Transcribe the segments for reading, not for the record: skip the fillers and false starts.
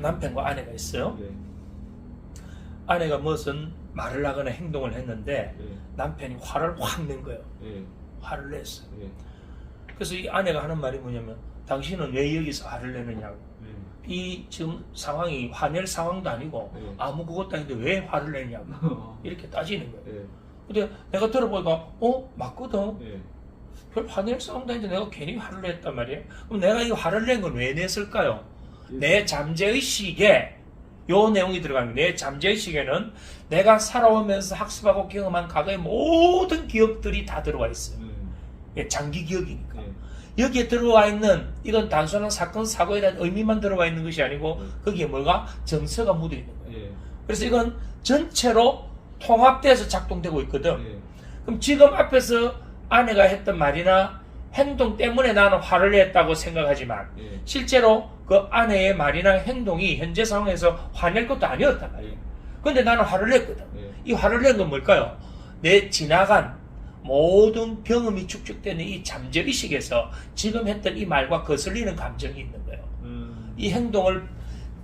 남편과 아내가 있어요. 예. 아내가 무슨 말을 하거나 행동을 했는데 예. 남편이 화를 확 낸 거예요. 예. 화를 냈어요. 예. 그래서 이 아내가 하는 말이 뭐냐면, 당신은 왜 여기서 화를 내느냐고. 예. 이 지금 상황이 화낼 상황도 아니고 예. 아무 그것도 아닌데 왜 화를 내냐고 이렇게 따지는 거예요. 예. 근데 내가 들어보니까 맞거든. 예. 별 화낼 상황도 아닌데 내가 괜히 화를 냈단 말이에요. 그럼 내가 이 화를 낸 건 왜 냈을까요? 내 잠재의식에 요 내용이 들어가는 거예요. 내 잠재의식에는 내가 살아오면서 학습하고 경험한 과거의 모든 기억들이 다 들어와 있어요. 장기 기억이니까. 예. 여기에 들어와 있는, 이건 단순한 사건 사고에 대한 의미만 들어와 있는 것이 아니고 거기에 뭐가 정서가 묻어 있는 거예요. 예. 그래서 이건 전체로 통합돼서 작동되고 있거든. 예. 그럼 지금 앞에서 아내가 했던 말이나 행동 때문에 나는 화를 냈다고 생각하지만 예. 실제로 그 아내의 말이나 행동이 현재 상황에서 화낼 것도 아니었단 말이에요. 근데 나는 화를 냈거든. 예. 이 화를 낸 건 뭘까요? 내 지나간 모든 경험이 축적되는 이 잠재의식에서 지금 했던 이 말과 거슬리는 감정이 있는 거예요. 이 행동을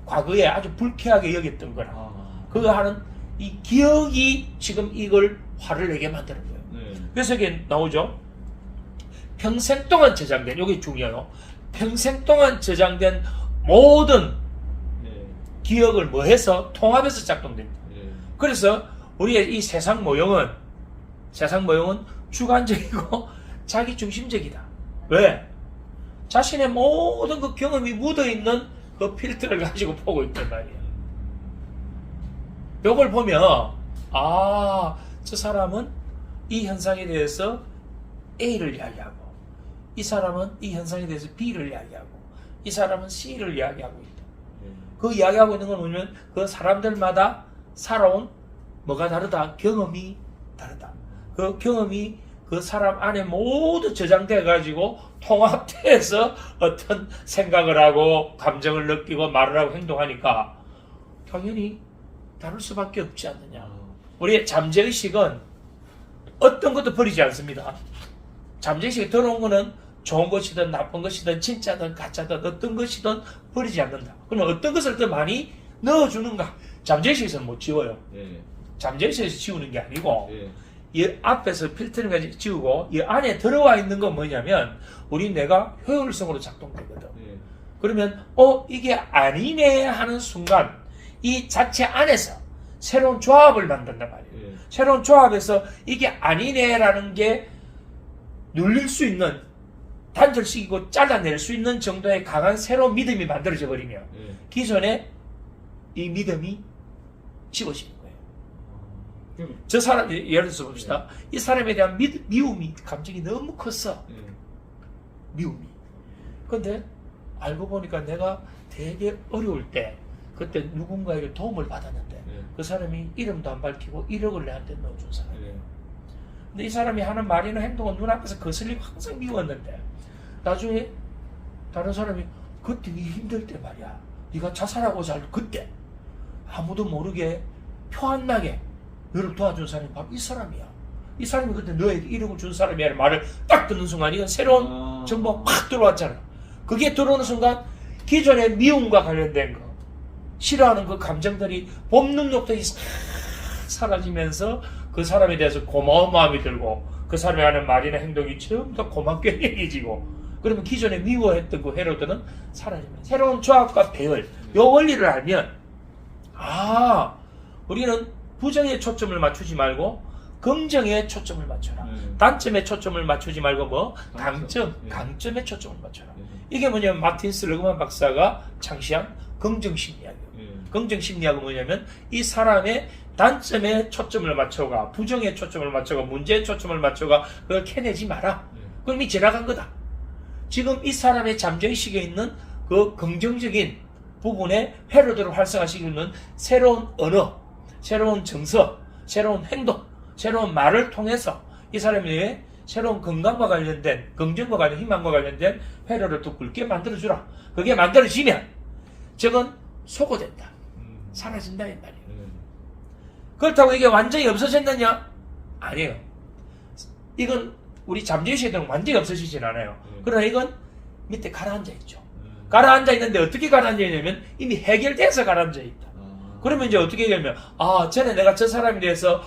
과거에 아주 불쾌하게 여겼던 거라. 그거 하는 이 기억이 지금 이걸 화를 내게 만드는 거예요. 네. 그래서 이게 나오죠. 평생 동안 저장된, 이게 중요해요. 평생 동안 저장된 모든 네. 기억을 뭐 해서 통합해서 작동됩니다. 예. 그래서 우리의 이 세상 모형은 주관적이고 자기 중심적이다. 왜? 자신의 모든 그 경험이 묻어있는 그 필터를 가지고 보고 있단 말이에요. 요걸 보면 저 사람은 이 현상에 대해서 A를 이야기하고, 이 사람은 이 현상에 대해서 B를 이야기하고, 이 사람은 C를 이야기하고 있다. 그 이야기하고 있는 건 뭐냐면 그 사람들마다 살아온 뭐가 다르다? 경험이 다르다. 그 경험이 그 사람 안에 모두 저장돼 가지고 통합돼서 어떤 생각을 하고 감정을 느끼고 말을 하고 행동하니까 당연히 다를 수밖에 없지 않느냐. 우리의 잠재의식은 어떤 것도 버리지 않습니다. 잠재의식에 들어온 거는 좋은 것이든 나쁜 것이든 진짜든 가짜든 어떤 것이든 버리지 않는다. 그럼 어떤 것을 더 많이 넣어주는가? 잠재의식에서는 못 지워요. 예. 잠재의식에서 지우는 게 아니고 예. 이 앞에서 필터링까지 지우고 이 안에 들어와 있는 건 뭐냐면 우리 뇌가 효율성으로 작동되거든. 예. 그러면 이게 아니네 하는 순간 이 자체 안에서 새로운 조합을 만든단 말이에요. 예. 새로운 조합에서 이게 아니네라는 게 눌릴 수 있는, 단절시키고 잘라낼 수 있는 정도의 강한 새로운 믿음이 만들어져 버리면 예. 기존에 이 믿음이 지워지는 거예요. 그럼 저 사람, 예를 들어서 봅시다. 이 사람에 대한 미움이, 감정이 너무 컸어. 예. 미움이. 근데 알고 보니까 내가 되게 어려울 때 그때 누군가에게 도움을 받았는데 그 사람이 이름도 안 밝히고 1억을 내한테 넣어준 사람이에요. 예. 근데 이 사람이 하는 말이나 행동은 눈앞에서 거슬리고 항상 미웠는데 나중에 다른 사람이 그때 네 힘들 때 말이야, 네가 자살하고자 할 그때 아무도 모르게 표 안 나게 너를 도와준 사람이 바로 이 사람이야. 이 사람이 그때 너에게 1억을 준 사람이라는 말을 딱 듣는 순간 이건 새로운 정보가 확 들어왔잖아. 그게 들어오는 순간 기존의 미움과 관련된 거, 싫어하는 그 감정들이 봄눈독들이 사라지면서 그 사람에 대해서 고마운 마음이 들고 그 사람이 하는 말이나 행동이 전부 다 고맙게 여겨지고, 그러면 기존에 미워했던 그 회로들은 사라집니다. 새로운 조합과 배열, 요 원리를 알면 우리는 부정에 초점을 맞추지 말고 긍정에 초점을 맞춰라. 단점에 초점을 맞추지 말고 강점에 초점을 맞춰라. 이게 뭐냐면 마틴 슬러그만 박사가 창시한 긍정심리학이에요. 긍정심리학은 뭐냐면 이 사람의 단점에 초점을 맞춰가, 부정에 초점을 맞춰가, 문제에 초점을 맞춰가 그걸 캐내지 마라. 그럼 이미 지나간 거다. 지금 이 사람의 잠재의식에 있는 그 긍정적인 부분에 회로들을 활성화시키는 새로운 언어, 새로운 정서, 새로운 행동, 새로운 말을 통해서 이 사람의 새로운 건강과 관련된, 긍정과 관련, 희망과 관련된 회로를 더 굵게 만들어주라. 그게 만들어지면 저건 소거된다. 사라진다 이 말이에요. 그렇다고 이게 완전히 없어졌느냐? 아니에요. 이건 우리 잠재의식에는 완전히 없어지진 않아요. 그러나 이건 밑에 가라앉아 있죠. 가라앉아 있는데 어떻게 가라앉아 있냐면 이미 해결돼서 가라앉아 있다. 아. 그러면 이제 어떻게 되냐면 전에 내가 저 사람에 대해서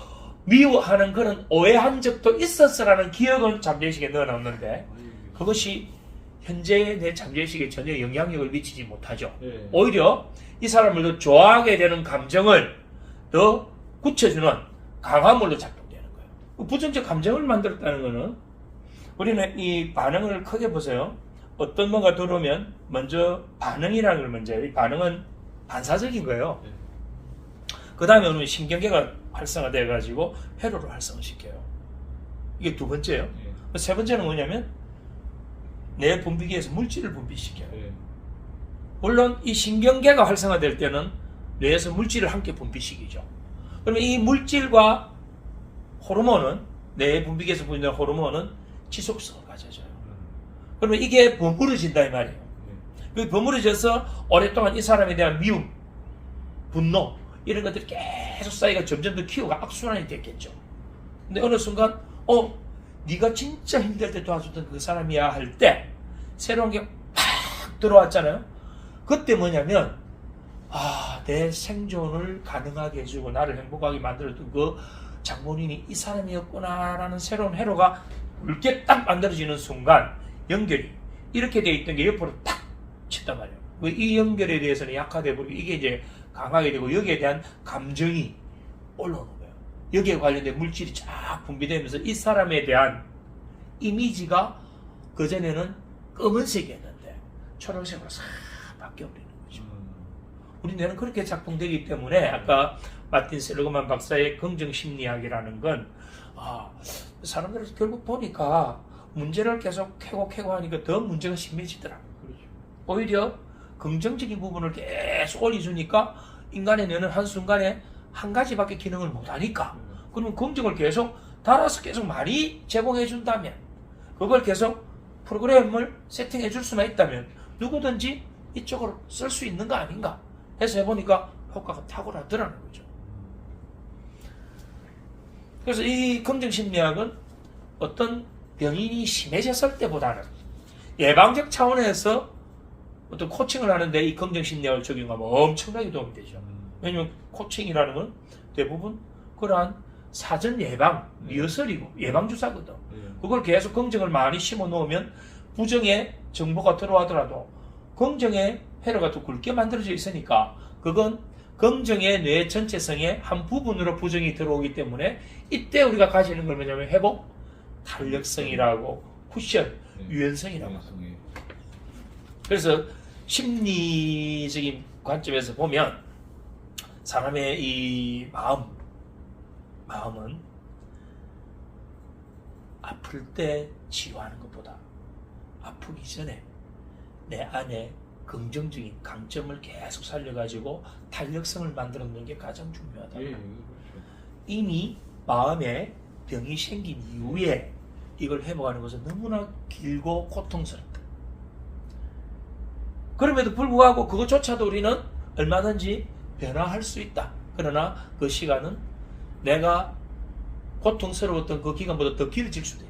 미워하는 그런 오해한 적도 있었어라는 기억은 잠재의식에 넣어놨는데 그것이 현재의 내 잠재의식에 전혀 영향력을 미치지 못하죠. 네. 오히려 이 사람을 더 좋아하게 되는 감정을 더 굳혀주는 강화물로 작동되는 거예요. 부정적 감정을 만들었다는 것은 우리는 이 반응을 크게 보세요. 어떤 뭐가 들어오면 먼저 반응이라는 걸 먼저 해요. 이 반응은 반사적인 거예요. 네. 그 다음에 오늘 신경계가 활성화돼 가지고 회로를 활성화시켜요. 이게 두 번째예요. 네. 세 번째는 뭐냐면 내 분비계에서 물질을 분비시켜요. 네. 물론 이 신경계가 활성화될 때는 뇌에서 물질을 함께 분비시키죠. 그러면 이 물질과 호르몬은 뇌 분비계에서 분비되는 호르몬은 지속성을 가져줘요. 그러면 이게 버무려진다 이 말이에요. 그 버무려져서 오랫동안 이 사람에 대한 미움, 분노 이런 것들이 계속 쌓이가 점점 더 키워가 악순환이 됐겠죠. 근데 어느 순간 네가 진짜 힘들 때 도와줬던 그 사람이야 할 때 새로운 게 팍 들어왔잖아요. 그때 뭐냐면 내 생존을 가능하게 해주고 나를 행복하게 만들었던 그 장본인이 이 사람이었구나라는 새로운 회로가 굵게 딱 만들어지는 순간 연결이 이렇게 돼 있던 게 옆으로 탁 친단 말이에요. 이 연결에 대해서는 약화돼 버리고 이게 이제 강하게 되고 여기에 대한 감정이 올라오는 거예요. 여기에 관련된 물질이 쫙 분비되면서 이 사람에 대한 이미지가 그전에는 검은색이었는데 초록색으로 싹 바뀌어버리는 거죠. 우리 뇌는 그렇게 작동되기 때문에 아까 마틴 셀러그만 박사의 긍정심리학이라는 건 사람들이 결국 보니까 문제를 계속 캐고 하니까 더 문제가 심해지더라고요. 그렇죠. 오히려 긍정적인 부분을 계속 올려주니까 인간의 뇌는 한순간에 한 가지밖에 기능을 못하니까 그러면 긍정을 계속 달아서 계속 많이 제공해 준다면 그걸 계속 프로그램을 세팅해 줄 수만 있다면 누구든지 이쪽으로 쓸 수 있는 거 아닌가 해서 해보니까 효과가 탁월하더라는 거죠. 그래서 이 긍정심리학은 어떤 병인이 심해졌을 때보다는 예방적 차원에서 어떤 코칭을 하는데 이 긍정심리학을 적용하면 엄청나게 도움이 되죠. 왜냐하면 코칭이라는 건 대부분 그러한 사전 예방, 리허설이고 예방주사거든. 그걸 계속 긍정을 많이 심어 놓으면 부정의 정보가 들어가더라도 긍정의 회로가 더 굵게 만들어져 있으니까 그건 긍정의 뇌 전체성의 한 부분으로 부정이 들어오기 때문에 이때 우리가 가지는 걸 뭐냐면 회복, 탄력성이라고 쿠션, 유연성이라고 합니다. 그래서 심리적인 관점에서 보면 사람의 이 마음은 아플 때 치유하는 것보다 아프기 전에 내 안에 긍정적인 강점을 계속 살려가지고 탄력성을 만들어 놓는 게 가장 중요하다. 그렇죠. 이미 마음에 병이 생긴 이후에 이걸 회복하는 것은 너무나 길고 고통스럽다. 그럼에도 불구하고 그것조차도 우리는 얼마든지 변화할 수 있다. 그러나 그 시간은 내가 고통스러웠던 그 기간보다 더 길어질 수도 있다.